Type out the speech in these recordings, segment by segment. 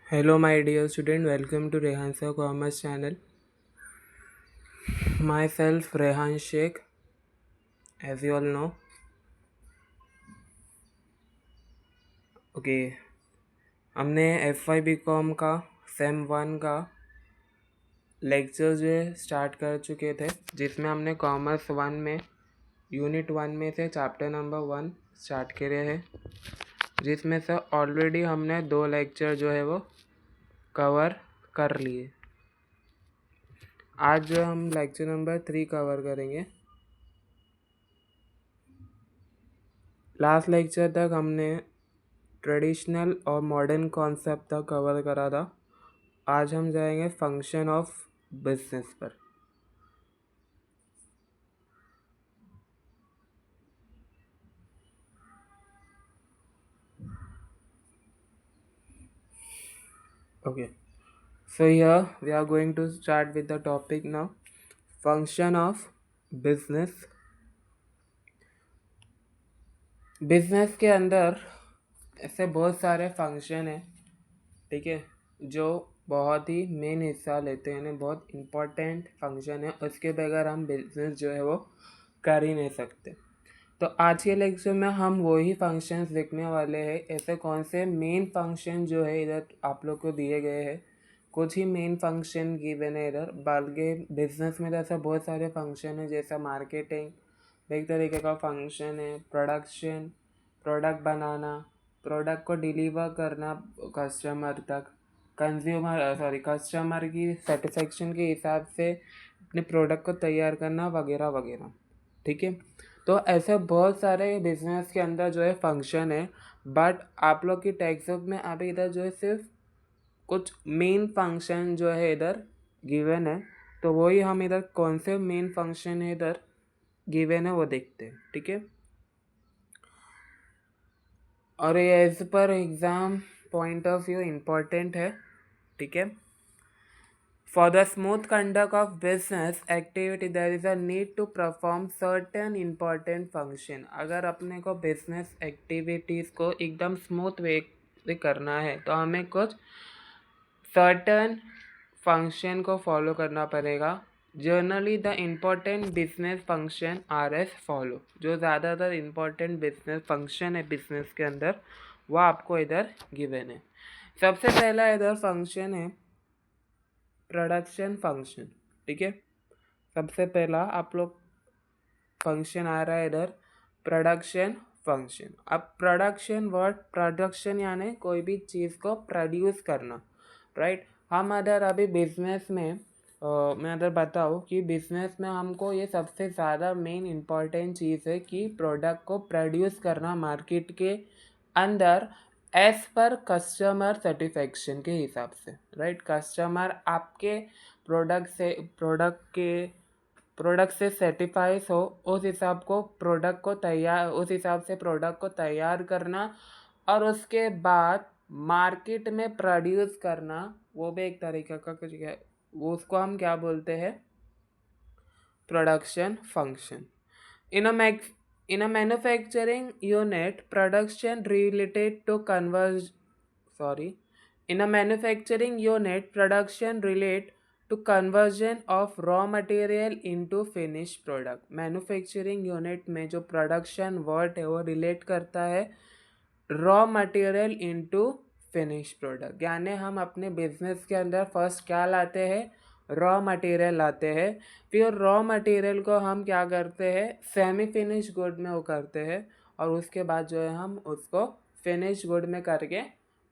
Hello, my dear student. Welcome to Rehan Sir Commerce channel. Myself, Rehan Sheikh, as you all know. Okay, हमने F Y B com का same one का lecture जो है start कर चुके थे, जिसमें हमने कॉमर्स वन में यूनिट वन में से चैप्टर नंबर वन स्टार्ट करे हैं, जिसमें से ऑलरेडी हमने दो लेक्चर जो है वो कवर कर लिए। आज जो हम लेक्चर नंबर थ्री कवर करेंगे। लास्ट लेक्चर तक हमने ट्रेडिशनल और मॉडर्न कॉन्सेप्ट तक कवर करा था। आज हम जाएंगे फंक्शन ऑफ बिजनेस पर। Okay, so here we are going to start with the topic now, function of business। Business के अंदर ऐसे बहुत सारे फंक्शन हैं, ठीक है, जो बहुत ही मेन हिस्सा लेते हैं, बहुत इम्पोर्टेंट फंक्शन है। उसके बगैर हम बिजनेस जो है वो कर ही नहीं सकते। तो आज के लेक्चर में हम वही फंक्शंस देखने वाले हैं। ऐसे कौन से मेन फंक्शन जो है इधर आप लोग को दिए गए हैं, कुछ ही मेन फंक्शन गिवन है इधर। बल्कि बिजनेस में तो ऐसा बहुत सारे फंक्शन है, जैसा मार्केटिंग एक तरीके का फंक्शन है, प्रोडक्शन प्रोडक्ट बनाना, प्रोडक्ट को डिलीवर करना कस्टमर तक, कस्टमर की सेटिस्फेक्शन के हिसाब से अपने प्रोडक्ट को तैयार करना वगैरह वगैरह, ठीक है। तो ऐसे बहुत सारे बिजनेस के अंदर जो है फंक्शन है, बट आप लोग की टेक्स्ट बुक में अभी इधर जो है सिर्फ कुछ मेन फंक्शन जो है इधर गिवन है। तो वही हम इधर कौन से मेन फंक्शन है इधर गिवन है वो देखते हैं, ठीक है। और ये एज पर exam point of view important है, ठीक है। For the smooth conduct of business activity, there is a need to perform certain important function। अगर अपने को बिजनेस एक्टिविटीज़ को एकदम स्मूथ वे से करना है तो हमें कुछ सर्टन फंक्शन को फॉलो करना पड़ेगा। Generally the important business function R S follow. जो ज़्यादातर इम्पोर्टेंट बिजनेस फंक्शन है बिजनेस के अंदर, वो आपको इधर गिवन है। सबसे पहला इधर फंक्शन है प्रोडक्शन फंक्शन, ठीक है। सबसे पहला आप लोग फंक्शन आ रहा है इधर प्रोडक्शन फंक्शन। अब प्रोडक्शन वर्ड प्रोडक्शन यानी कोई भी चीज़ को प्रोड्यूस करना, राइट। हम अगर अभी बिजनेस में मैं अगर बताऊँ कि बिजनेस में हमको ये सबसे ज़्यादा मेन इम्पॉर्टेंट चीज़ है कि प्रोडक्ट को प्रोड्यूस करना मार्केट के अंदर एज पर कस्टमर सेटिस्फेक्शन के हिसाब से, राइट। कस्टमर आपके प्रोडक्ट से सेटिस्फाइज हो, उस हिसाब से प्रोडक्ट को तैयार करना और उसके बाद मार्केट में प्रोड्यूस करना, वो भी एक तरीका का कुछ है। वो उसको हम क्या बोलते हैं, production function. In a manufacturing unit production related to in a manufacturing unit production relate to conversion of raw material into finished product। Manufacturing unit में जो प्रोडक्शन वर्ड है वो रिलेट करता है raw material into finish product. यानी हम अपने business के अंदर फर्स्ट क्या लाते हैं, रॉ मटेरियल लाते हैं। फिर रॉ मटेरियल को हम क्या करते हैं, सेमी फिनिश गुड में वो करते हैं, और उसके बाद जो है हम उसको फिनिश गुड में करके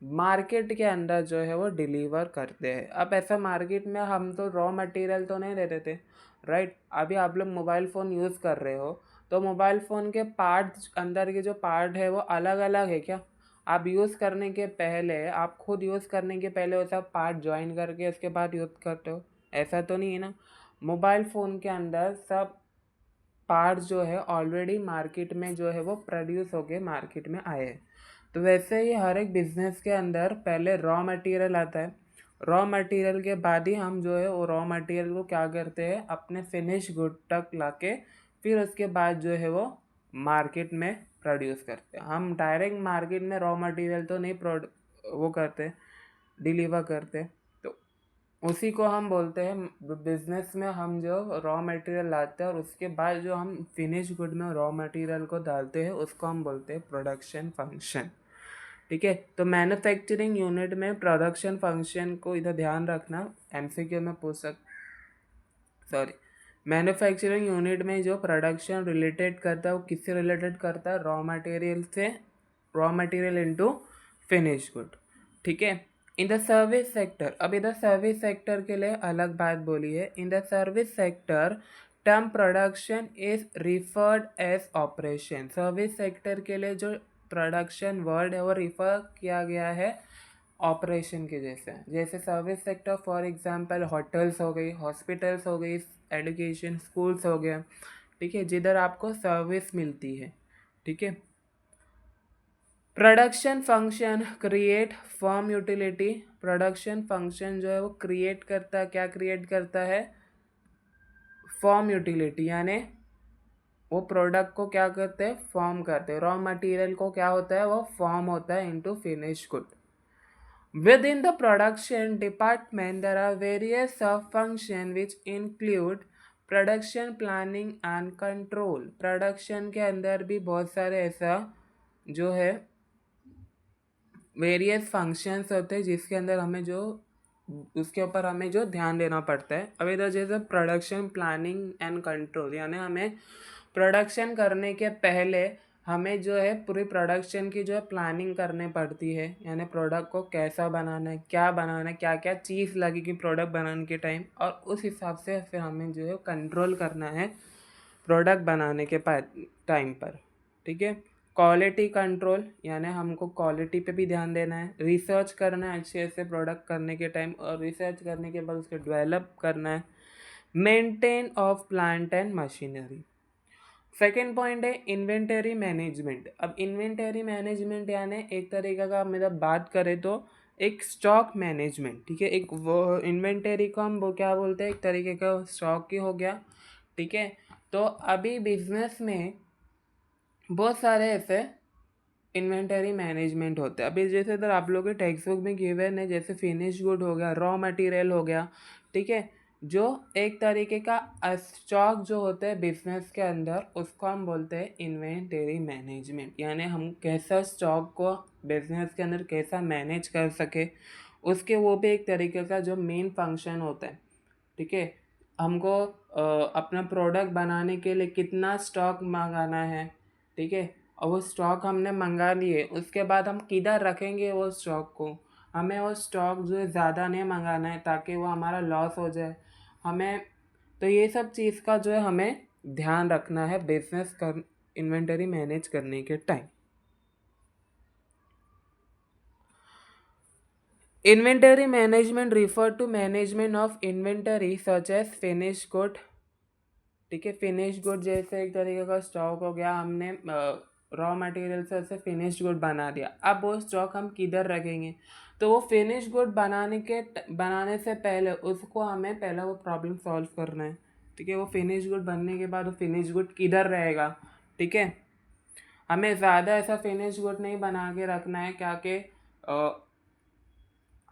मार्केट के अंदर जो है वो डिलीवर करते हैं। अब ऐसा मार्केट में हम तो रॉ मटेरियल तो नहीं दे देते, राइट। अभी आप लोग मोबाइल फ़ोन यूज़ कर रहे हो तो मोबाइल फ़ोन के पार्ट अंदर के जो पार्ट है वो अलग अलग है क्या? आप यूज़ करने के पहले, आप खुद यूज़ करने के पहले वो सब पार्ट ज्वाइन करके उसके बाद यूज़ करते हो? ऐसा तो नहीं है ना। मोबाइल फ़ोन के अंदर सब पार्ट्स जो है ऑलरेडी मार्केट में जो है वो प्रोड्यूस होके मार्केट में आए हैं। तो वैसे ही हर एक बिज़नेस के अंदर पहले रॉ मटेरियल आता है। रॉ मटेरियल के बाद ही हम जो है वो रॉ मटेरियल को क्या करते हैं, अपने फिनिश गुड तक लाके फिर उसके बाद जो है वो मार्केट में प्रोड्यूस करते हैं। हम डायरेक्ट मार्केट में रॉ मटेरियल तो नहीं वो करते, डिलीवर करते, तो उसी को हम बोलते हैं बिजनेस में हम जो रॉ मटेरियल लाते हैं और उसके बाद जो हम फिनिश गुड में रॉ मटेरियल को डालते हैं उसको हम बोलते हैं प्रोडक्शन फंक्शन। ठीक है, तो मैन्युफैक्चरिंग यूनिट में प्रोडक्शन फंक्शन को इधर ध्यान रखना, एमसीक्यू में पूछ सॉरी, मैन्युफैक्चरिंग यूनिट में जो प्रोडक्शन रिलेटेड करता है वो किससे रिलेटेड करता है, रॉ मटेरियल से, raw material into finish good. ठीक है, इन द सर्विस सेक्टर, अब इधर सर्विस सेक्टर के लिए अलग बात बोली है। In the service sector term production is referred as operation. Service sector के लिए जो प्रोडक्शन वर्ड है वो रिफर किया गया है ऑपरेशन के जैसे, जैसे service sector for example hotels हो गई, हॉस्पिटल्स हो गई, एजुकेशन स्कूल्स हो गया। ठीक है, जिधर आपको सर्विस मिलती है। ठीक है, production function create firm utility. Production function जो है वो क्रिएट करता है, क्या क्रिएट करता है, फर्म यूटिलिटी, यानी वो प्रोडक्ट को क्या करते हैं, फॉर्म करते हैं। रॉ मटेरियल को क्या होता है, वो फॉर्म होता है into finish good. Within the production department, there are various sub-functions which include production planning and control. Production के अंदर भी बहुत सारे ऐसा जो है वेरियस फंक्शंस होते हैं जिसके अंदर हमें जो उसके ऊपर हमें जो ध्यान देना पड़ता है। अब इधर जैसे प्रोडक्शन प्लानिंग एंड कंट्रोल, यानी हमें प्रोडक्शन करने के पहले हमें जो है पूरी प्रोडक्शन की जो है प्लानिंग करनी पड़ती है, यानी प्रोडक्ट को कैसा बनाना है, क्या क्या चीज़ लगेगी प्रोडक्ट बनाने के टाइम, और उस हिसाब से फिर हमें जो है कंट्रोल करना है प्रोडक्ट बनाने के टाइम पर। ठीक है, क्वालिटी कंट्रोल, यानी हमको क्वालिटी पे भी ध्यान देना है, रिसर्च करना है अच्छे से प्रोडक्ट करने के टाइम, और रिसर्च करने के बाद उसको डेवलप करना है। Maintain of plant and machinery. Second point है इन्वेंटरी मैनेजमेंट। अब इन्वेंटरी मैनेजमेंट यानी एक तरीके का मतलब बात करें तो एक स्टॉक मैनेजमेंट। ठीक है, एक वो इन्वेंटरी को हम वो क्या बोलते हैं, एक तरीके का स्टॉक ही हो गया। ठीक है, तो अभी बिजनेस में बहुत सारे ऐसे इन्वेंटरी मैनेजमेंट होते हैं। अभी जैसे इधर आप लोगों के टेक्स्ट बुक में गिवन है, जैसे फिनिश गुड हो गया, रॉ मटेरियल हो गया। ठीक है, जो एक तरीके का स्टॉक जो होता है बिजनेस के अंदर उसको हम बोलते हैं इन्वेंटरी मैनेजमेंट, यानी हम कैसा स्टॉक को बिजनेस के अंदर कैसा मैनेज कर सके, उसके वो भी एक तरीके का जो मेन फंक्शन होता है। ठीक है, हमको अपना प्रोडक्ट बनाने के लिए कितना स्टॉक मंगाना है। ठीक है, और वो स्टॉक हमने मंगा लिए, उसके बाद हम किधर रखेंगे वो स्टॉक को, हमें वो स्टॉक जो है ज़्यादा नहीं मंगाना है ताकि वो हमारा लॉस हो जाए हमें। तो ये सब चीज़ का जो है हमें ध्यान रखना है बिजनेस कर इन्वेंटरी मैनेज करने के time. Inventory management refer to management of inventory such as finish good. ठीक है, फिनिश गुड जैसे एक तरीके का स्टॉक हो गया, हमने रॉ मटेरियल से उसे फिनिश गुड बना दिया, अब वो स्टॉक हम किधर रखेंगे। तो वो फिनिश गुड बनाने से पहले उसको हमें पहले वो प्रॉब्लम सॉल्व करना है। ठीक है, वो फिनिश गुड बनने के बाद वो फिनिश गुड किधर रहेगा। ठीक है, हमें ज़्यादा ऐसा फिनिश गुड नहीं बना के रखना है क्या कि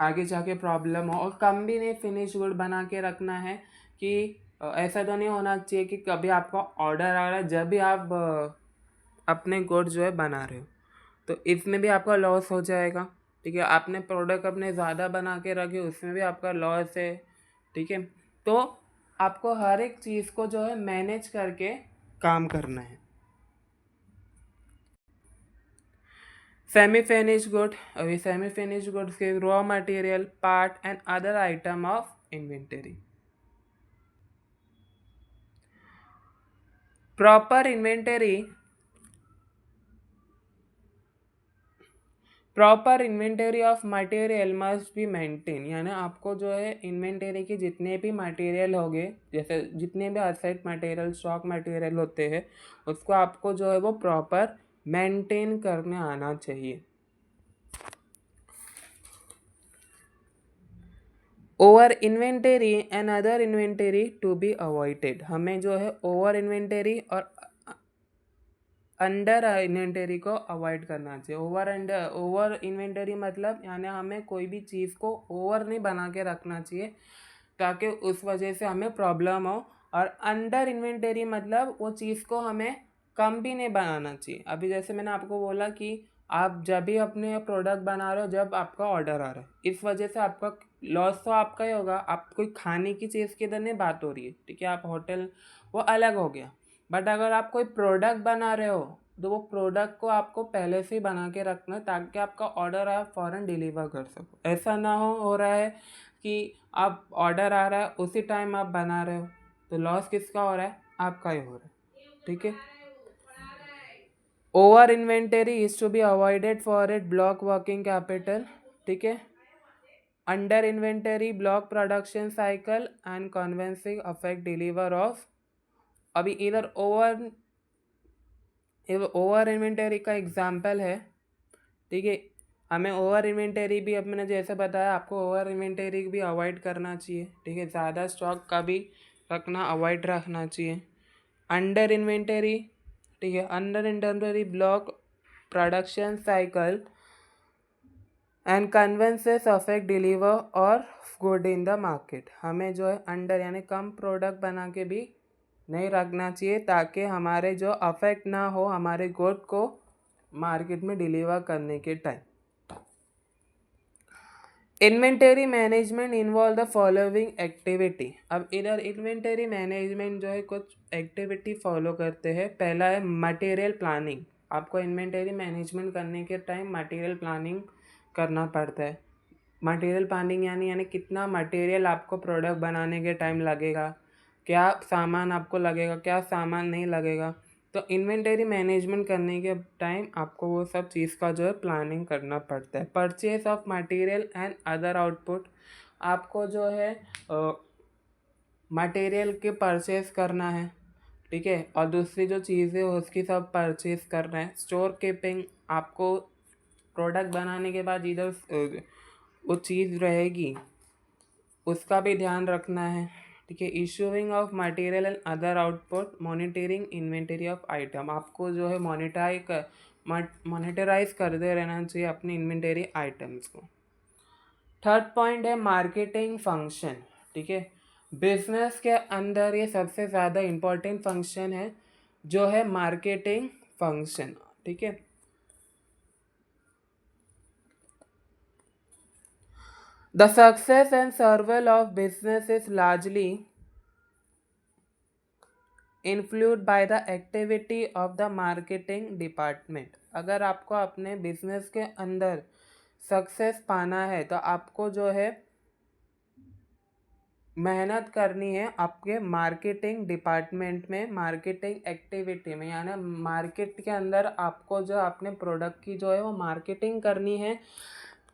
आगे जाके प्रॉब्लम हो, और कम भी नहीं फिनिश गुड बना के रखना है कि ऐसा तो नहीं होना चाहिए कि कभी आपका ऑर्डर आ रहा है जब भी आप अपने गुड जो है बना रहे हो, तो इसमें भी आपका लॉस हो जाएगा। ठीक है, आपने प्रोडक्ट अपने ज़्यादा बना के रखे उसमें भी आपका लॉस है। ठीक है, तो आपको हर एक चीज़ को जो है मैनेज करके काम करना है। सेमी फिनिश गुड, अभी सेमी फिनिश गुड्स के raw material, part and other item of inventory. Proper inventory, proper inventory of material must be maintain, यानी आपको जो है इन्वेंटरी के जितने भी मटेरियल हो गए, जैसे जितने भी असेट मटेरियल स्टॉक मटेरियल होते हैं उसको आपको जो है वो प्रॉपर मेंटेन करने आना चाहिए। Over inventory and other inventory to be avoided, हमें जो है ओवर इन्वेंटरी और अंडर इन्वेंटरी को अवॉइड करना चाहिए। ओवर इन्वेंटरी मतलब यानी हमें कोई भी चीज़ को ओवर नहीं बना के रखना चाहिए ताकि उस वजह से हमें प्रॉब्लम हो। और अंडर इन्वेंटरी मतलब वो चीज़ को हमें कम भी नहीं बनाना चाहिए। अभी जैसे मैंने आपको बोला कि आप जब भी अपने प्रोडक्ट बना रहे हो जब आपका ऑर्डर आ रहा है, इस वजह से आपका लॉस तो आपका ही होगा। आप कोई खाने की चीज़ की इधर नहीं बात हो रही है, ठीक है, आप होटल वो अलग हो गया। बट अगर आप कोई प्रोडक्ट बना रहे हो तो वो प्रोडक्ट को आपको पहले से ही बना के रखना है ताकि आपका ऑर्डर आप फ़ौरन डिलीवर कर सको। ऐसा ना हो रहा है कि आप ऑर्डर आ रहा है उसी टाइम आप बना रहे हो, तो लॉस किसका हो रहा है? आपका ही हो रहा है, ठीक है। Over inventory is to be avoided for it block working capital, ठीक है। Under inventory block production cycle and convincing affect deliver of. अभी इधर ओवर इन्वेंटरी का एग्जाम्पल है, ठीक है। हमें ओवर इन्वेंटरी भी, अब मैंने जैसे बताया आपको, ओवर इन्वेंटरी भी अवॉइड करना चाहिए, ठीक है। ज़्यादा स्टॉक का भी रखना अवॉइड रखना चाहिए। अंडर इन्वेंटरी, ठीक है, under inventory block production cycle and conveyances affect deliver और गुड इन द मार्केट। हमें जो है अंडर यानी कम प्रोडक्ट बना के भी नहीं रखना चाहिए ताकि हमारे जो अफेक्ट ना हो हमारे गुड को मार्केट में डिलीवर करने के time. Inventory management involve the following activity. अब इधर इन्वेंटरी मैनेजमेंट जो है कुछ एक्टिविटी फॉलो करते हैं। पहला है मटेरियल प्लानिंग। आपको इन्वेंटरी मैनेजमेंट करने के टाइम मटेरियल प्लानिंग करना पड़ता है। मटेरियल प्लानिंग यानी कितना मटेरियल आपको प्रोडक्ट बनाने के टाइम लगेगा, क्या सामान आपको लगेगा, क्या सामान नहीं लगेगा। तो इन्वेंटरी मैनेजमेंट करने के टाइम आपको वो सब चीज़ का जो है प्लानिंग करना पड़ता है। Purchase of material and other output, आपको जो है मटेरियल के परचेज करना है, ठीक है, और दूसरी जो चीज़ें उसकी सब परचेज करना है। स्टोर कीपिंग, आपको प्रोडक्ट बनाने के बाद इधर वो चीज़ रहेगी उसका भी ध्यान रखना है, ठीक है। Issuing of material and other output, monitoring inventory of item, आपको जो है मॉनिटराइज करते रहना चाहिए अपनी इन्वेंटरी आइटम्स को। थर्ड पॉइंट है मार्केटिंग फंक्शन, ठीक है। बिजनेस के अंदर ये सबसे ज़्यादा इम्पोर्टेंट फंक्शन है जो है मार्केटिंग फंक्शन, ठीक है। The success and survival of business is largely influenced by the activity of the marketing department। अगर आपको अपने बिजनेस के अंदर सक्सेस पाना है तो आपको जो है मेहनत करनी है आपके मार्केटिंग डिपार्टमेंट में, मार्केटिंग एक्टिविटी में, यानी मार्केट के अंदर आपको जो अपने प्रोडक्ट की जो है वो मार्केटिंग करनी है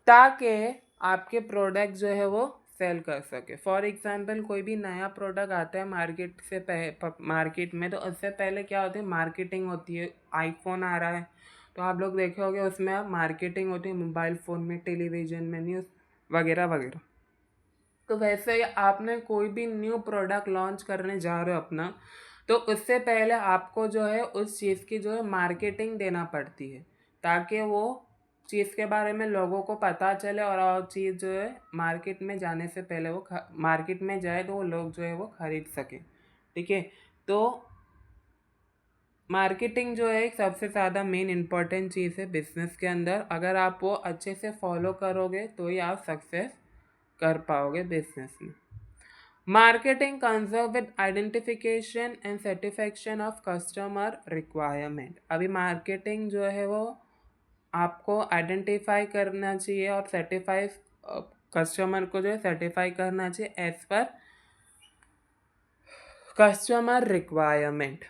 ताकि आपके प्रोडक्ट जो है वो सेल कर सके। फॉर एग्जांपल कोई भी नया प्रोडक्ट आता है मार्केट में, तो उससे पहले क्या होती है, मार्केटिंग होती है। आईफोन आ रहा है तो आप लोग देखे होंगे उसमें मार्केटिंग होती है, मोबाइल फ़ोन में, टेलीविज़न में, न्यूज़ वगैरह वगैरह। तो वैसे ही आपने कोई भी न्यू प्रोडक्ट लॉन्च करने जा रहे हो अपना, तो उससे पहले आपको जो है उस चीज़ की जो है मार्केटिंग देना पड़ती है ताकि वो चीज़ के बारे में लोगों को पता चले और चीज़ जो है मार्केट में जाने से पहले वो मार्केट में जाए तो वो लोग जो है वो खरीद सकें, ठीक है। तो मार्केटिंग जो है एक सबसे ज़्यादा मेन इम्पॉर्टेंट चीज़ है बिजनेस के अंदर। अगर आप वो अच्छे से फॉलो करोगे तो ही आप सक्सेस कर पाओगे बिजनेस में। Marketing conserve with identification and satisfaction of customer requirement. अभी मार्केटिंग जो है वो आपको आइडेंटिफाई करना चाहिए और सेटिफाई कस्टमर को जो है सेटिफाई करना चाहिए as per customer requirement.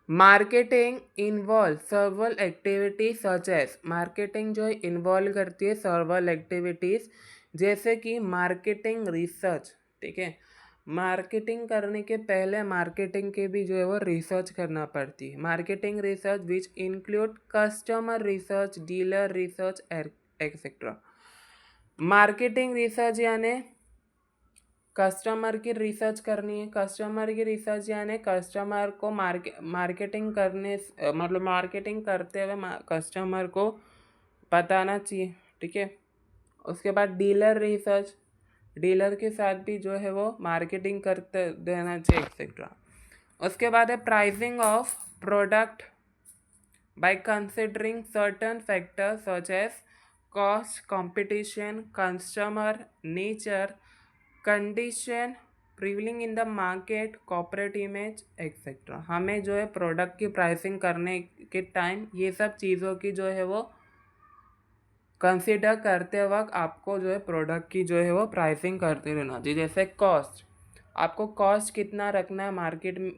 Marketing involve several activities such as, marketing जो है इन्वॉल्व करती है सर्वल एक्टिविटीज़ जैसे कि मार्केटिंग रिसर्च, ठीक है। मार्केटिंग करने के पहले मार्केटिंग के भी जो है वो रिसर्च करना पड़ती है। Marketing research which include customer research, dealer research etcetera. Marketing research यानी कस्टमर की रिसर्च करनी है। कस्टमर की रिसर्च यानी कस्टमर को मार्केटिंग करने मतलब मार्केटिंग करते हुए कस्टमर को बताना चाहिए, ठीक है। उसके बाद डीलर रिसर्च, डीलर के साथ भी जो है वो मार्केटिंग करते देना चाहिए एक्सेट्रा। उसके बाद है pricing of product by considering certain factors such as cost, competition, customer nature, condition prevailing in the market, corporate image etc. हमें जो है प्रोडक्ट की प्राइसिंग करने के टाइम ये सब चीज़ों की जो है वो कंसिडर करते वक्त आपको जो है प्रोडक्ट की जो है वो प्राइसिंग करते रहना चाहिए। जैसे कॉस्ट, आपको कॉस्ट कितना रखना है मार्केट में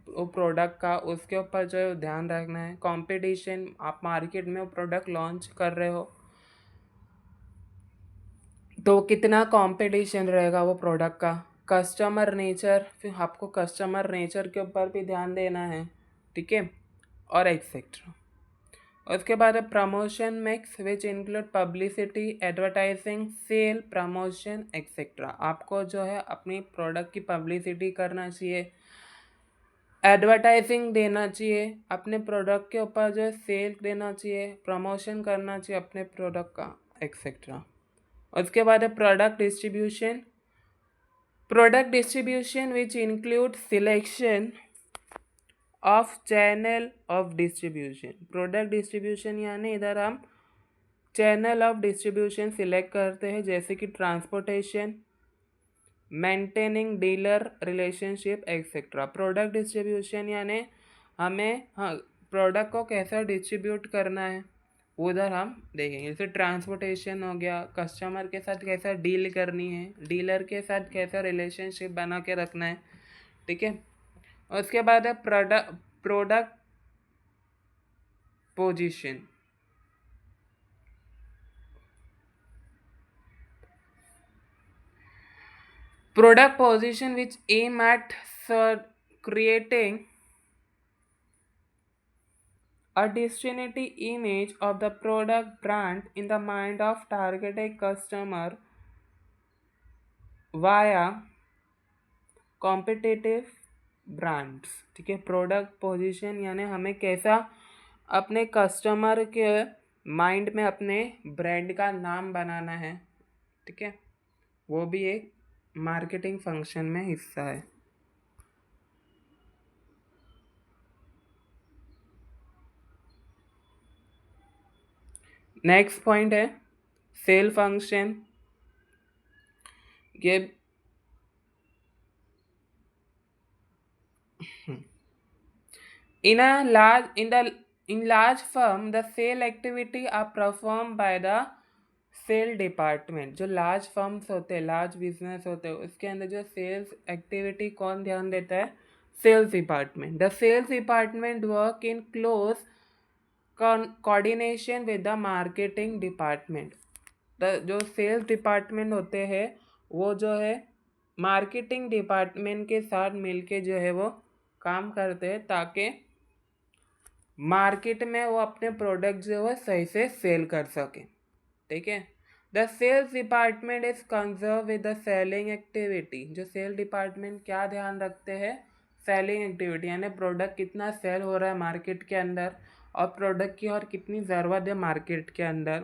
वो प्रोडक्ट का, उसके ऊपर जो है ध्यान रखना है। कंपटीशन, आप मार्केट में वो प्रोडक्ट लॉन्च कर रहे हो तो कितना कंपटीशन रहेगा वो प्रोडक्ट का। कस्टमर नेचर, फिर आपको कस्टमर नेचर के ऊपर भी ध्यान देना है, ठीक है, और एक्सेट्रा। उसके बाद है promotion mix which include publicity, advertising, sale, promotion etcetera. आपको जो है अपनी प्रोडक्ट की पब्लिसिटी करना चाहिए, एडवर्टाइजिंग देना चाहिए अपने प्रोडक्ट के ऊपर, जो है सेल देना चाहिए, प्रमोशन करना चाहिए अपने प्रोडक्ट का एक्सेट्रा। उसके बाद है product distribution which include selection of channel of distribution. Product distribution यानी इधर हम चैनल ऑफ डिस्ट्रीब्यूशन सिलेक्ट करते हैं, जैसे कि transportation, maintaining dealer relationship etcetera. Product distribution यानी हमें प्रोडक्ट को कैसा डिस्ट्रीब्यूट करना है उधर हम देखेंगे। जैसे ट्रांसपोर्टेशन हो गया, कस्टमर के साथ कैसा डील करनी है, डीलर के साथ कैसा रिलेशनशिप बना के रखना है, ठीक है। उसके बाद है product position. Product position which aim at creating a distinct image of the product brand in the mind of targeted customer via competitive brands, ठीक है। प्रोडक्ट पोजीशन यानी हमें कैसा अपने कस्टमर के माइंड में अपने ब्रांड का नाम बनाना है, ठीक है। वो भी एक मार्केटिंग फंक्शन में हिस्सा है। नेक्स्ट पॉइंट है सेल फंक्शन। ये in large firm the sale activity are performed by the sale department. जो लार्ज फर्म्स होते हैं, लार्ज बिजनेस होते हैं, उसके अंदर जो सेल्स एक्टिविटी कौन ध्यान देता है? Sales department. The sales department work in close coordination with the marketing department. जो सेल्स डिपार्टमेंट होते हैं वो जो है मार्केटिंग डिपार्टमेंट के साथ मिलके जो है वो काम करते हैं ताकि मार्केट में वो अपने प्रोडक्ट जो है सही से सेल कर सके, ठीक है। The sales department is concern with the selling activity. जो सेल डिपार्टमेंट क्या ध्यान रखते हैं? सेलिंग एक्टिविटी यानी प्रोडक्ट कितना सेल हो रहा है मार्केट के अंदर और प्रोडक्ट की और कितनी ज़रूरत है मार्केट के अंदर।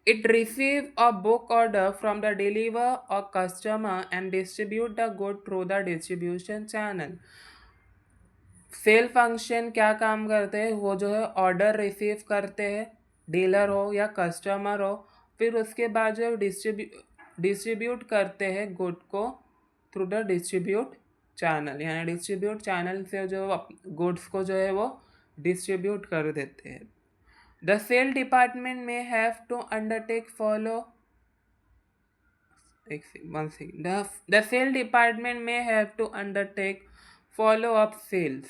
It receive a book order from the deliver or customer and distribute the good through the distribution channel. Sale function क्या काम करते हैं? वो जो है ऑर्डर रिसीव करते हैं, डीलर हो या कस्टमर हो, फिर उसके बाद जो है डिस्ट्रीब्यूट करते हैं गुड को थ्रू द डिस्ट्रीब्यूट चैनल, यानी डिस्ट्रीब्यूट चैनल से जो गुड्स को जो है वो डिस्ट्रीब्यूट कर देते हैं। The sale department may have to undertake follow The sale department may have to undertake follow-up sales,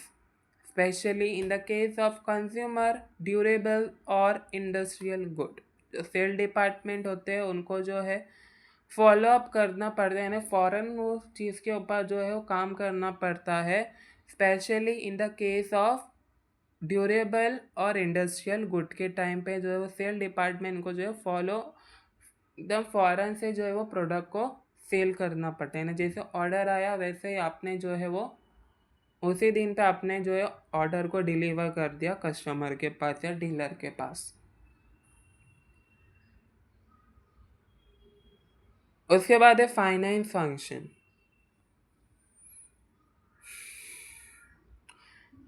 especially in the case of consumer, durable और industrial good। जो सेल डिपार्टमेंट होते हैं उनको जो है फॉलो अप करना पड़ता है, यानी फ़ौरन वो चीज़ के ऊपर जो है वो काम करना पड़ता है, specially in the case of durable और इंडस्ट्रियल गुड के टाइम पे जो है वो सेल डिपार्टमेंट को जो है फॉलो एकदम फ़ौरन से जो है वो प्रोडक्ट को सेल करना पड़ता है ना, जैसे ऑर्डर आया वैसे ही आपने जो है वो उसी दिन पे आपने जो है ऑर्डर को डिलीवर कर दिया कस्टमर के पास या डीलर के पास। उसके बाद है finance function.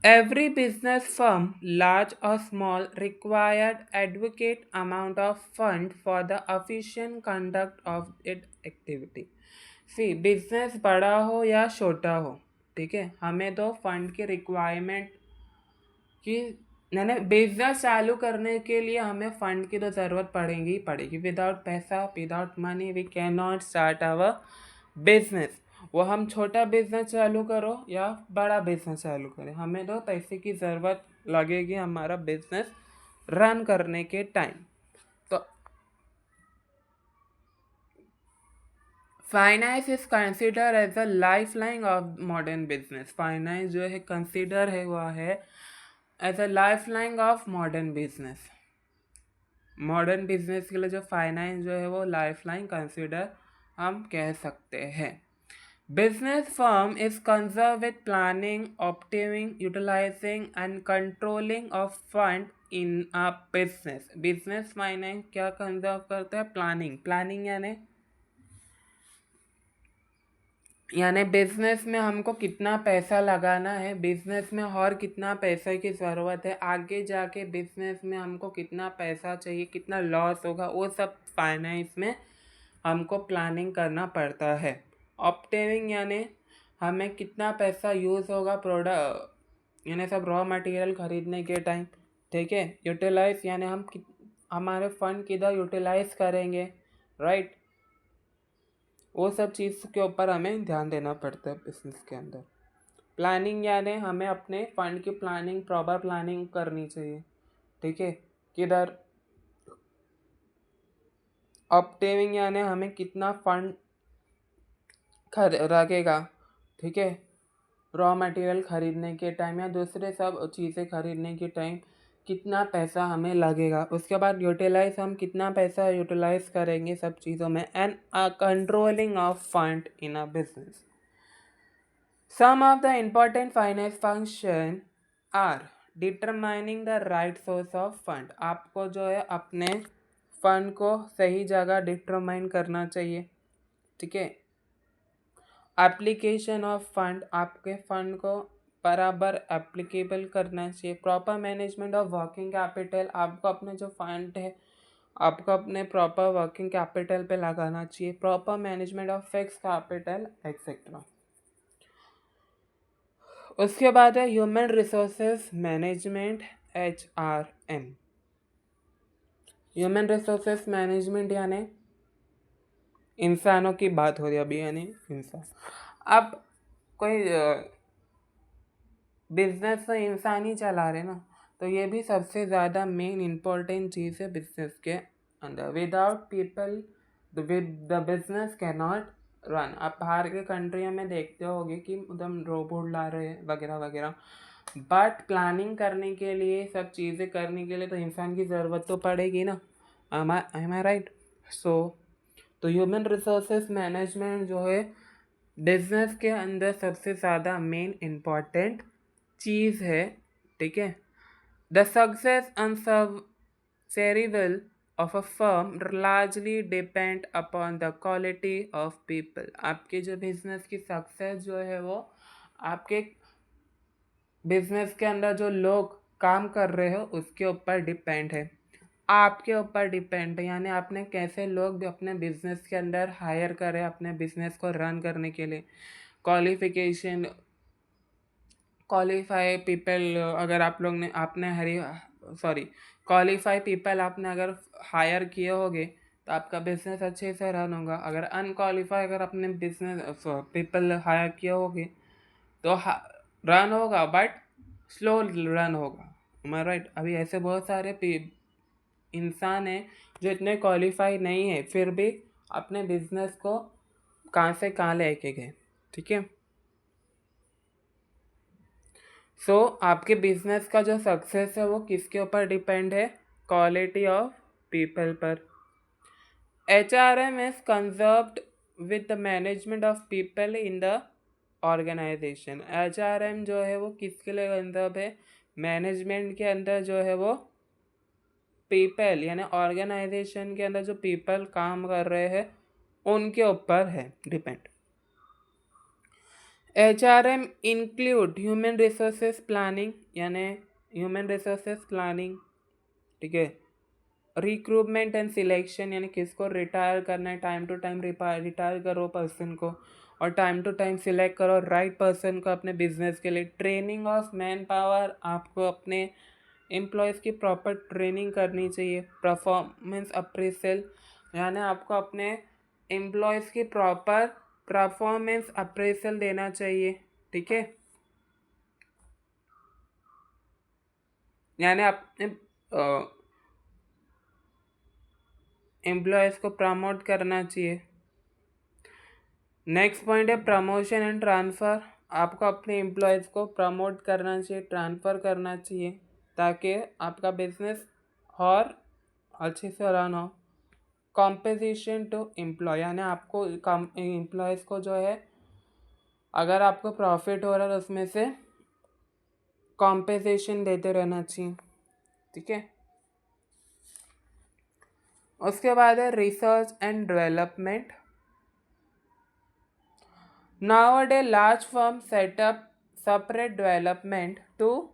Every business firm, large or small, required adequate amount of fund for the efficient conduct of its activity. See, business बड़ा हो या छोटा हो, ठीक है, हमें तो फंड की रिक्वायरमेंट कि मैंने बिजनेस चालू करने के लिए हमें फंड की तो ज़रूरत पड़ेगी ही पड़ेगी। विदाउट पैसा, without money we can not start our business. वो हम छोटा बिजनेस चालू करो या बड़ा बिजनेस चालू करें, हमें तो पैसे की ज़रूरत लगेगी हमारा बिजनेस रन करने के टाइम। तो finance is consider as a life line of modern business. Finance जो है कंसिडर है हुआ है as a life line of modern business. Modern business के लिए जो फाइनेंस जो है वो लाइफ लाइन कंसिडर हम कह सकते हैं। Business firm is concerned with planning, obtaining, utilizing and controlling of fund in a business. Business finance क्या कंजर्व करता है? प्लानिंग यानी बिजनेस में हमको कितना पैसा लगाना है, बिजनेस में और कितना पैसे की ज़रूरत है, आगे जाके बिजनेस में हमको कितना पैसा चाहिए, कितना लॉस होगा, वो सब फाइनेंस में हमको प्लानिंग करना पड़ता है। ऑब्टेनिंग यानी हमें कितना पैसा यूज़ होगा प्रोडक्ट यानी सब रॉ मटेरियल खरीदने के टाइम, ठीक है। यूटिलाइज यानी हम हमारे फंड किधर यूटिलाइज करेंगे, राइट। वो सब चीज़ के ऊपर हमें ध्यान देना पड़ता है बिजनेस के अंदर। प्लानिंग यानी हमें अपने फंड की प्लानिंग, प्रॉपर प्लानिंग करनी चाहिए, ठीक है, किधर। ऑब्टेनिंग यानी हमें कितना फंड रखेगा, ठीक है, रॉ मटेरियल खरीदने के टाइम या दूसरे सब चीज़ें खरीदने के टाइम कितना पैसा हमें लगेगा। उसके बाद यूटिलाइज, हम कितना पैसा यूटिलाइज करेंगे सब चीज़ों में। And controlling of fund in a business. Some of the important finance function are determining the right source of fund. आपको जो है अपने फंड को सही जगह डिटरमाइन करना चाहिए, ठीक है। एप्लीकेशन ऑफ फंड, आपके फंड को बराबर एप्लीकेबल करना चाहिए। Proper management of working capital, आपको अपने जो फंड है आपको अपने प्रॉपर वर्किंग कैपिटल पे लगाना चाहिए। Proper management of fix capital etcetera. उसके बाद है human resources management, HRM। Human resources management यानी इंसानों की बात हो रही है अभी, यानी इंसान। अब कोई बिजनेस तो इंसान ही चला रहे ना, तो ये भी सबसे ज़्यादा मेन इम्पोर्टेंट चीज़ है बिजनेस के अंदर। Without people the business can not run. आप बाहर के कंट्रियों में देखते होगे कि एकदम रोबोट ला रहे हैं वगैरह वगैरह, बट प्लानिंग करने के लिए, सब चीज़ें करने के लिए तो इंसान की ज़रूरत तो पड़ेगी ना। एम आई राइट? सो तो ह्यूमन रिसोर्सेज मैनेजमेंट जो है बिजनेस के अंदर सबसे ज़्यादा मेन इम्पॉर्टेंट चीज़ है, ठीक है। The success and survival of a firm largely depend upon the quality of people. आपके जो बिजनेस की सक्सेस जो है वो आपके बिजनेस के अंदर जो लोग काम कर रहे हो उसके ऊपर डिपेंड है, आपके ऊपर डिपेंड है। यानी आपने कैसे लोग भी अपने बिजनेस के अंदर हायर करें अपने बिजनेस को रन करने के लिए। क्वालिफिकेशन, क्वालिफाई पीपल अगर आप लोग ने आपने क्वालिफाई पीपल आपने अगर हायर किए होगे तो आपका बिजनेस अच्छे से रन होगा। अगर अनक्वालिफाई अगर अपने बिजनेस पीपल हायर किए होगे तो रन होगा बट स्लो रन होगा। मैं राइट? अभी ऐसे बहुत सारे इंसान हैं जो इतने क्वालिफाई नहीं है फिर भी अपने बिजनेस को कहाँ से कहाँ लेके गए, ठीक है। सो आपके बिजनेस का जो सक्सेस है वो किसके ऊपर डिपेंड है? क्वालिटी ऑफ पीपल पर। HRM is concerned with the management of people in the organisation. HRM जो है वो किसके लिए मतलब है, मैनेजमेंट के अंदर जो है वो पीपल यानी ऑर्गेनाइजेशन के अंदर जो पीपल काम कर रहे हैं उनके ऊपर है depend. HRM include human resources planning यानी ह्यूमन रिसोर्सेस प्लानिंग, ठीक है, रिक्रूटमेंट एंड सिलेक्शन यानी किसको रिटायर करना है, टाइम टू टाइम रिटायर करो पर्सन को, और टाइम टू टाइम सिलेक्ट करो राइट पर्सन को अपने बिजनेस के लिए। ट्रेनिंग ऑफ मैन पावर, आपको अपने एम्प्लॉयज़ की प्रॉपर ट्रेनिंग करनी चाहिए। परफॉर्मेंस अप्रेजल यानी आपको अपने एम्प्लॉयज़ की प्रॉपर परफॉर्मेंस अप्रेजल देना चाहिए, ठीक है, यानी अपने एम्प्लॉयज़ को प्रमोट करना चाहिए। नेक्स्ट पॉइंट है प्रमोशन एंड ट्रांसफ़र। आपको अपने एम्प्लॉयज़ को प्रमोट करना चाहिए, ट्रांसफ़र करना चाहिए ताकि आपका बिजनेस और अच्छे से रन हो। कॉम्पेंसेशन टू एम्प्लॉय यानी आपको एम्प्लॉयज़ को जो है अगर आपको प्रॉफिट हो रहा है तो उसमें से कॉम्पेंसेशन देते रहना चाहिए, ठीक है। उसके बाद है research and development. Nowadays, large firms set up separate development to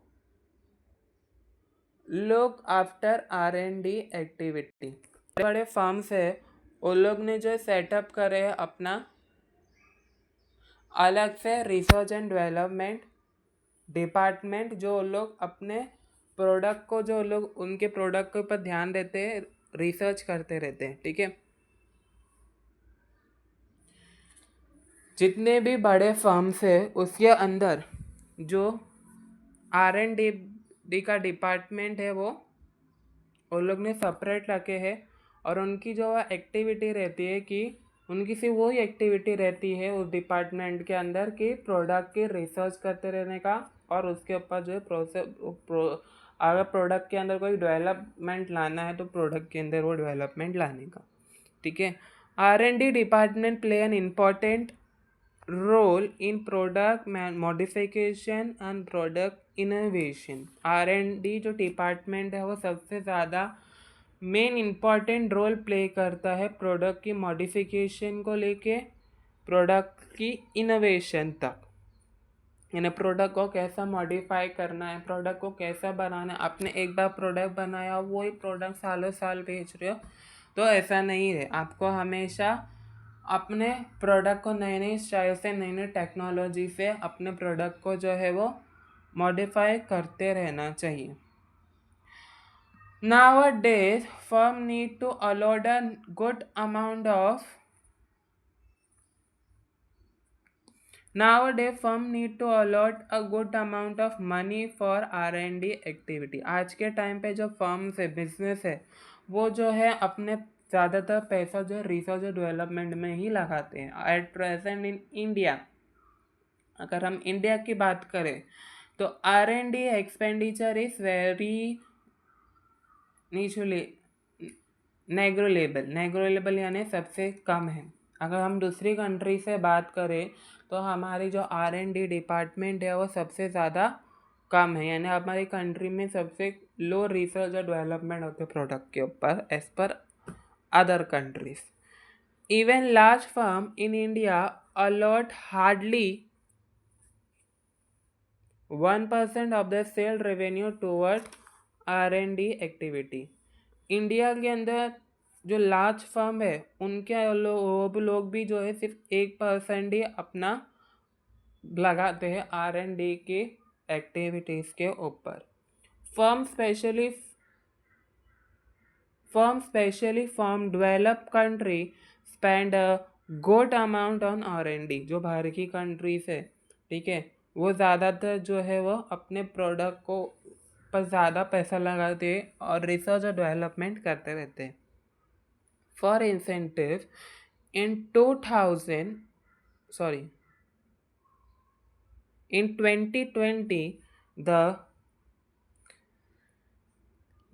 look after R&D activity. बड़े फर्म्स है उन लोग ने जो सेटअप करे है अपना अलग से रिसर्च एंड डेवलपमेंट डिपार्टमेंट, जो लोग अपने प्रोडक्ट को जो लोग उनके प्रोडक्ट के ऊपर ध्यान देते हैं, रिसर्च करते रहते हैं, ठीक है। जितने भी बड़े फर्म्स है उसके अंदर जो R&D का डिपार्टमेंट है वो उन लोग ने सेपरेट रखे हैं, और उनकी जो एक्टिविटी रहती है कि उनकी सिर्फ वही एक्टिविटी रहती है उस डिपार्टमेंट के अंदर कि प्रोडक्ट की रिसर्च करते रहने का, और उसके ऊपर जो है अगर प्रोडक्ट के अंदर कोई डेवलपमेंट लाना है तो प्रोडक्ट के अंदर वो डेवलपमेंट लाने का, ठीक है। R&D department play an important role in product modification and product innovation. R&D जो डिपार्टमेंट है वो सबसे ज़्यादा मेन इम्पॉर्टेंट रोल प्ले करता है प्रोडक्ट की मॉडिफिकेशन को लेके प्रोडक्ट की इनोवेशन तक, यानी प्रोडक्ट को कैसा मॉडिफाई करना है, प्रोडक्ट को कैसा बनाना है। आपने एक बार प्रोडक्ट बनाया वही प्रोडक्ट सालों साल बेच रहे हो तो ऐसा नहीं है, आपको हमेशा अपने प्रोडक्ट को नई नई स्टाइल से नई नई टेक्नोलॉजी से अपने प्रोडक्ट को जो है वो मॉडिफाई करते रहना चाहिए। Nowadays, firm need to allot a good amount of Nowadays, firm need to allot a good amount of money for R&D activity। आज के टाइम पे जो फर्म्स है, बिजनेस है, वो जो है अपने ज़्यादातर पैसा जो है रिसर्च और डेवलपमेंट में ही लगाते हैं। एट प्रेजेंट इन इंडिया, अगर हम इंडिया की बात करें तो R&D एक्सपेंडिचर इज़ वेरी नेग्रोलेबल यानी सबसे कम है। अगर हम दूसरी कंट्री से बात करें तो हमारी जो R&D डिपार्टमेंट है वो सबसे ज़्यादा कम है, यानी हमारी कंट्री में सबसे लो रिसर्च और डेवलपमेंट होते हैं प्रोडक्ट के ऊपर एज पर other countries. Even large firm in India allot hardly 1% of the sale revenue toward R&D activity. India के अंदर जो लार्ज फर्म है उनके वो लोग भी जो है सिर्फ 1% ही अपना लगाते हैं R&D की एक्टिविटीज़ के ऊपर। Firm specially firm develop country spend a good amount on R&D। जो बाहर की कंट्रीज है, ठीक है, वो ज़्यादातर जो है वो अपने प्रोडक्ट को पर ज़्यादा पैसा लगाते हैं और रिसर्च और डेवलपमेंट करते रहते हैं। For incentive in 2020 the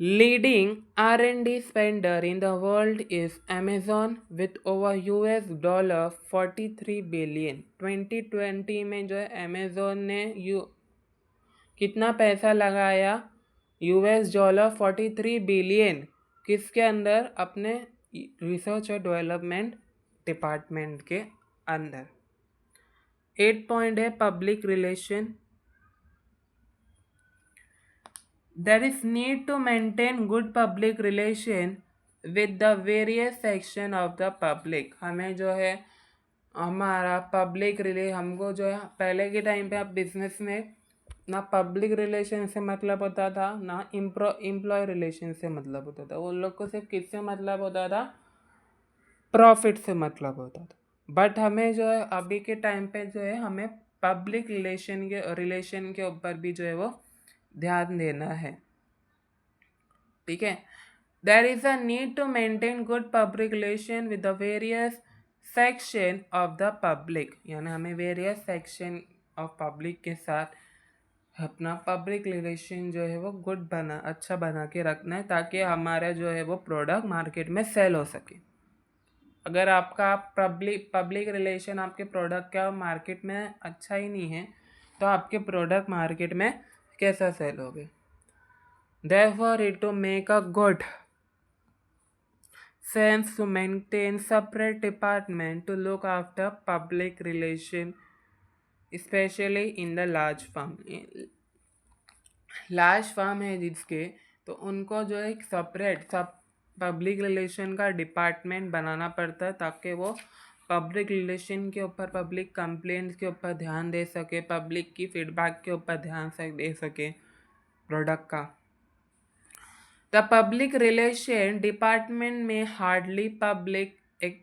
Leading R&D spender in the world is Amazon with over US $43 billion. 2020 में जो है अमेजोन ने कितना पैसा लगाया, $43 बिलियन। किसके अंदर? अपने रिसर्च और डेवलपमेंट डिपार्टमेंट के अंदर। 8 पॉइंट है public relation. There is need to maintain good public relation with the various section of the public। हमें जो है हमारा पब्लिक हमको जो है पहले के टाइम पे आप बिजनेस में ना पब्लिक रिलेशन से मतलब होता था ना एम्प्लॉय रिलेशन से मतलब होता था। उन लोग को सिर्फ किससे मतलब होता था? प्रॉफिट से मतलब होता था। बट हमें जो है अभी के टाइम पे जो है हमें पब्लिक रिलेशन के ऊपर भी जो है वो ध्यान देना है। ठीक है। There is a need to maintain good public relation with the various section of the public, यानी हमें वेरियस सेक्शन ऑफ पब्लिक के साथ अपना पब्लिक रिलेशन जो है वो अच्छा बना के रखना है, ताकि हमारा जो है वो प्रोडक्ट मार्केट में सेल हो सके। अगर आपका पब्लिक रिलेशन आपके प्रोडक्ट का मार्केट में अच्छा ही नहीं है तो आपके प्रोडक्ट मार्केट में कैसा सेल होगे? Therefore, it to make a good sense to maintain separate department to look after public relation, especially in the large firm। Large firm है जिसके, तो उनको जो एक सेपरेट पब्लिक रिलेशन का डिपार्टमेंट बनाना पड़ता है, ताकि वो पब्लिक रिलेशन के ऊपर, पब्लिक कंप्लेंट्स के ऊपर ध्यान दे सके, पब्लिक की फीडबैक के ऊपर ध्यान दे सके प्रोडक्ट का। The public relation department may hardly public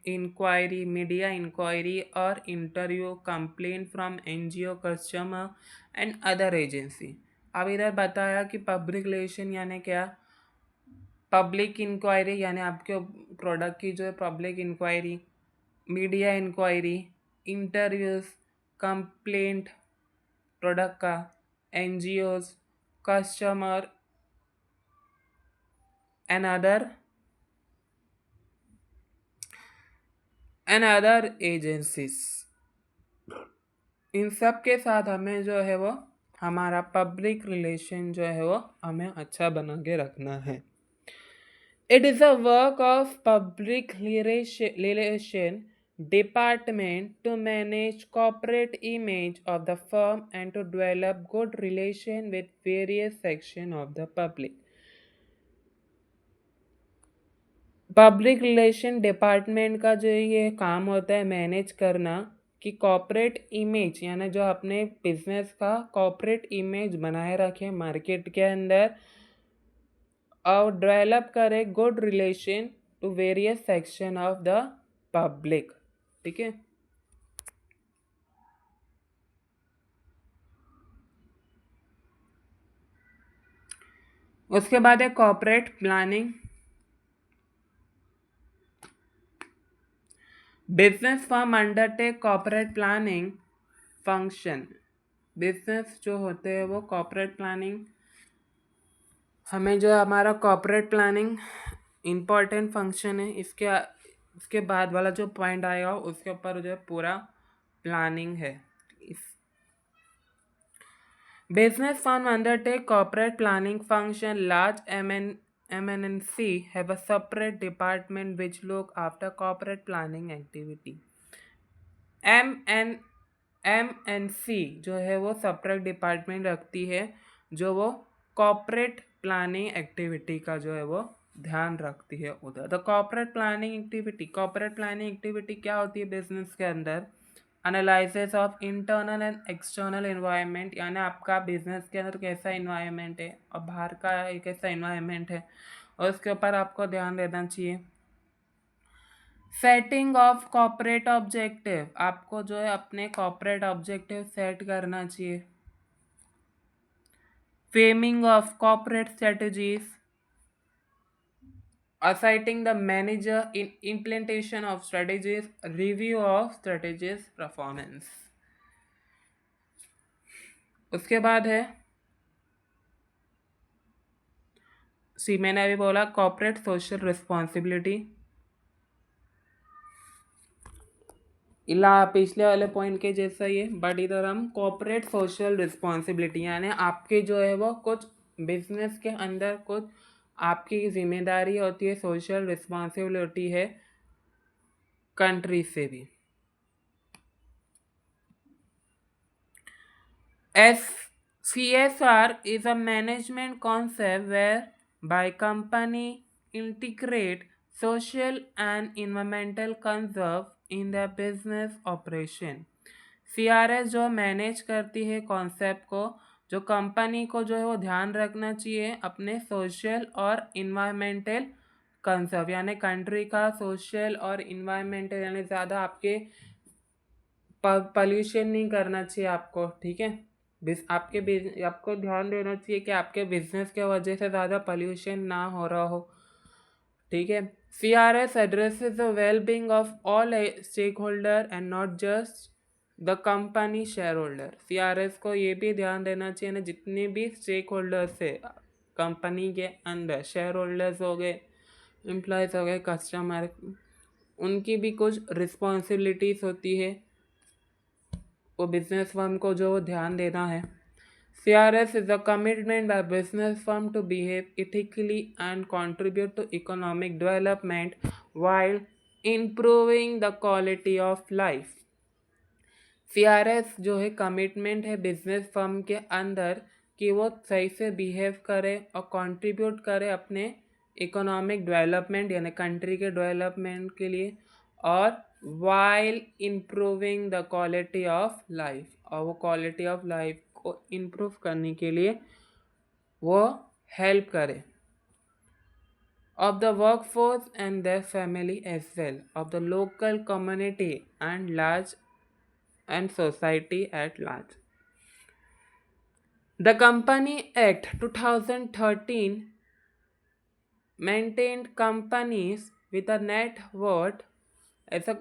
inquiry, media inquiry or interview complaint from NGO, customer and other agency। अब इधर बताया कि पब्लिक रिलेशन यानी क्या? पब्लिक इंक्वायरी यानी आपके प्रोडक्ट की जो है public inquiry, media inquiry, interviews, complaint product का, NGOs, customer and other agencies। इन सब के साथ हमें जो है वो हमारा पब्लिक रिलेशन जो है वो हमें अच्छा बना के रखना है। It is a work of public relation department to manage corporate image of the firm and to develop good relation with various section of the public। Public relation department का जो ये काम होता है मैनेज करना कि कॉर्पोरेट इमेज यानी जो अपने बिजनेस का कॉर्पोरेट इमेज बनाए रखे मार्केट के अंदर और डेवलप करे good relation to various section of the public. ठीक है। उसके बाद है corporate planning. Business firm undertake corporate planning function. Business जो होते हैं वो कॉर्पोरेट प्लानिंग, हमें जो हमारा कॉर्पोरेट प्लानिंग इम्पॉर्टेंट फंक्शन है। इसके बाद वाला जो पॉइंट आएगा उसके ऊपर जो है पूरा प्लानिंग है। Business firm undertake corporate planning function. Large MNC have a separate department which look after corporate planning activity। MNC जो है वो सेपरेट डिपार्टमेंट रखती है जो वो कॉर्पोरेट प्लानिंग एक्टिविटी का जो है वो ध्यान रखती है उधर। तो कॉर्पोरेट प्लानिंग एक्टिविटी क्या होती है बिजनेस के अंदर? Analysis of internal and external environment, यानी आपका बिजनेस के अंदर कैसा इन्वायरमेंट है और बाहर का कैसा इन्वायरमेंट है, और उसके ऊपर आपको ध्यान देना चाहिए। सेटिंग ऑफ कॉर्पोरेट ऑब्जेक्टिव, आपको जो है अपने कॉर्पोरेट ऑब्जेक्टिव सेट करना चाहिए। Framing of corporate strategies, assigning the manager in implementation of strategies, review of strategies performance। उसके बाद है सी मैंने अभी बोला कॉर्पोरेट सोशल रिस्पॉन्सिबिलिटी, इला पिछले वाले पॉइंट के जैसा ही है, बट इधर हम कॉर्पोरेट सोशल रिस्पॉन्सिबिलिटी यानी आपके जो है वो कुछ बिजनेस के अंदर कुछ आपकी जिम्मेदारी होती है, सोशल रिस्पॉन्सिबिलिटी है कंट्री से भी। S CSR is a management concept whereby company integrate social and environmental conserve in their business operation। CRS जो मैनेज करती है कॉन्सेप्ट को, जो कंपनी को जो है वो ध्यान रखना चाहिए अपने सोशल और इन्वायरमेंटल कंजर्व यानी कंट्री का सोशल और इन्वायरमेंटल यानी ज़्यादा आपके पॉल्यूशन नहीं करना चाहिए आपको, ठीक है। आपको ध्यान देना चाहिए कि आपके बिजनेस के वजह से ज़्यादा पॉल्यूशन ना हो रहा हो, ठीक है। CRS addresses the well being of all stakeholder and not just the company shareholder. CRS को ये भी ध्यान देना चाहिए ना, जितने भी स्टेक होल्डर्स है कंपनी के अंदर, शेयर होल्डर्स हो गए, एम्प्लॉयज़ हो गए, कस्टमर, उनकी भी कुछ रिस्पॉन्सिबिलिटीज़ होती है, वो बिजनेस फर्म को जो ध्यान देना है। CRS is a commitment by business firm to behave ethically and contribute to economic development while improving the quality of life। CRS जो है कमिटमेंट है बिजनेस फर्म के अंदर कि वो सही से बिहेव करे और कंट्रीब्यूट करे अपने इकोनॉमिक डेवलपमेंट यानी कंट्री के डेवलपमेंट के लिए, और while improving the quality of life, और वो क्वालिटी ऑफ लाइफ को इम्प्रूव करने के लिए वो हेल्प करे of the workforce and their family as well, of the local community and large and society at large। The Company Act 2013 maintained companies with a net worth as a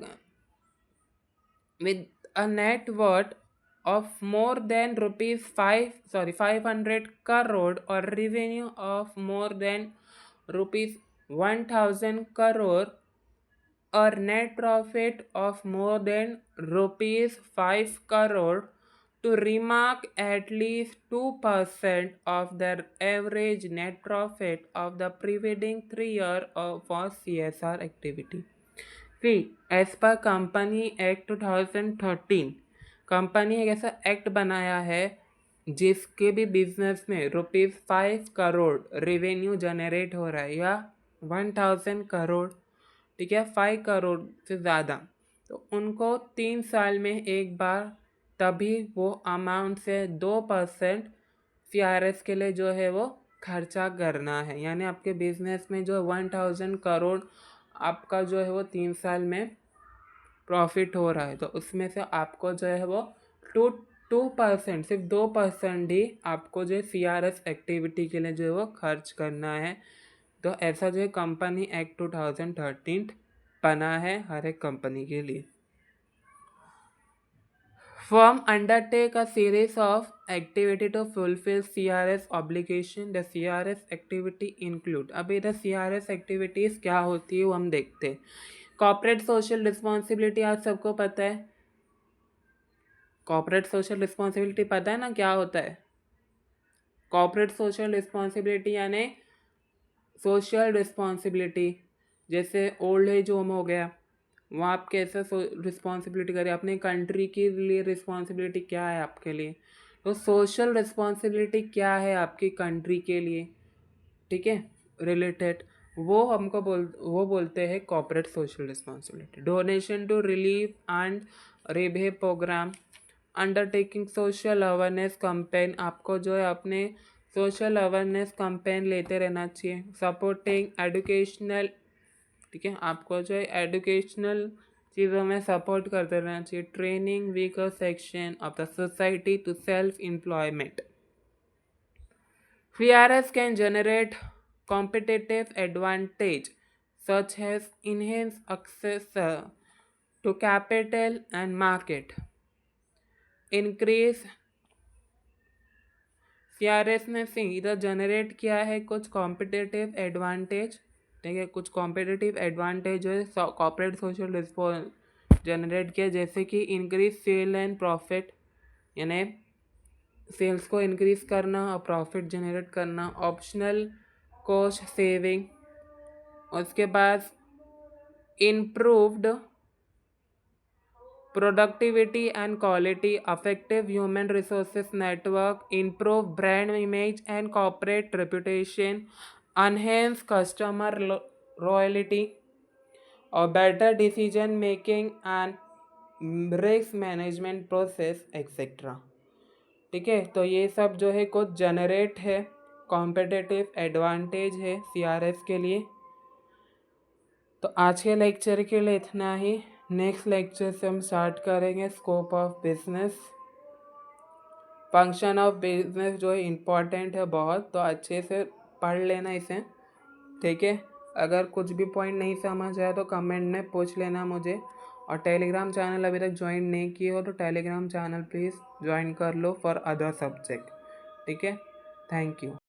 with a net worth of more than rupees 500 crore or revenue of more than rupees 1000 crore or net profit of more than rupees 5 crore to remark at least 2% of their average net profit of the preceding 3 years for CSR activity। See, as per company act 2013, company एक ऐसा act बनाया है जिसके भी business में ₹5 crore revenue generate हो रहा है या 1000 करोड़, ठीक है, 5 करोड़ से ज़्यादा, तो उनको 3 साल में एक बार तभी वो अमाउंट से 2% CRS के लिए जो है वो खर्चा करना है। यानी आपके बिजनेस में जो 1000 करोड़ आपका जो है वो 3 साल में प्रॉफिट हो रहा है, तो उसमें से आपको जो है वो 2% सिर्फ 2% ही आपको जो है CRS एक्टिविटी के लिए जो है वो खर्च करना है। तो ऐसा जो है कंपनी एक्ट 2013 बना है हर एक कंपनी के लिए। Firm undertake a series of activity to fulfill CRS obligation। The CRS activity include, अब इधर CRS activities क्या होती है वो हम देखते हैं। कॉर्पोरेट सोशल रिस्पॉन्सिबिलिटी आप सबको पता है, कॉर्पोरेट सोशल रिस्पॉन्सिबिलिटी पता है ना क्या होता है। कॉर्पोरेट सोशल रिस्पॉन्सिबिलिटी यानी सोशल रिस्पॉन्सिबिलिटी, जैसे ओल्ड एज होम हो गया, वहाँ आप कैसे रिस्पॉन्सिबिलिटी करें, अपने कंट्री के लिए रिस्पॉन्सिबिलिटी क्या है आपके लिए, तो सोशल रिस्पॉन्सिबिलिटी क्या है आपकी कंट्री के लिए, ठीक है, रिलेटेड, वो हमको वो बोलते हैं corporate social responsibility. Donation to relief and rehab program, undertaking social awareness campaign, आपको जो है अपने सोशल अवेयरनेस कैंपेन लेते रहना चाहिए। सपोर्टिंग एजुकेशनल, ठीक है, आपको जो है एजुकेशनल चीज़ों में सपोर्ट करते रहना चाहिए। Training weaker section of the society to self employment. CRS can generate competitive advantage such as enhanced access to capital and market, increase CRS ने सीधा जनरेट किया है कुछ कॉम्पिटिटिव एडवांटेज, ठीक है, कुछ कॉम्पिटिटिव एडवांटेज जो है कॉर्पोरेट सोशल रिस्पॉन्स जनरेट किया, जैसे कि इंक्रीज सेल एंड प्रॉफिट, यानी सेल्स को इंक्रीज करना और प्रॉफिट जनरेट करना, ऑप्शनल कॉस्ट सेविंग, उसके बाद improved productivity and quality, effective human resources network, improve brand image and corporate reputation, enhance customer loyalty, or better decision making and risk management process etc. ठीक है, तो ये सब जो है कुछ जनरेट है, कॉम्पिटिटिव एडवांटेज है सीआरएस के लिए। तो आज के लेक्चर के लिए इतना ही। नेक्स्ट लेक्चर से हम स्टार्ट करेंगे scope of business. Function of business जो है इम्पॉर्टेंट है बहुत, तो अच्छे से पढ़ लेना इसे, ठीक है। अगर कुछ भी पॉइंट नहीं समझ आया तो कमेंट में पूछ लेना मुझे। और टेलीग्राम चैनल अभी तक ज्वाइन नहीं किए हो तो टेलीग्राम चैनल प्लीज़ ज्वाइन कर लो फॉर अदर सब्जेक्ट, ठीक है। Thank you.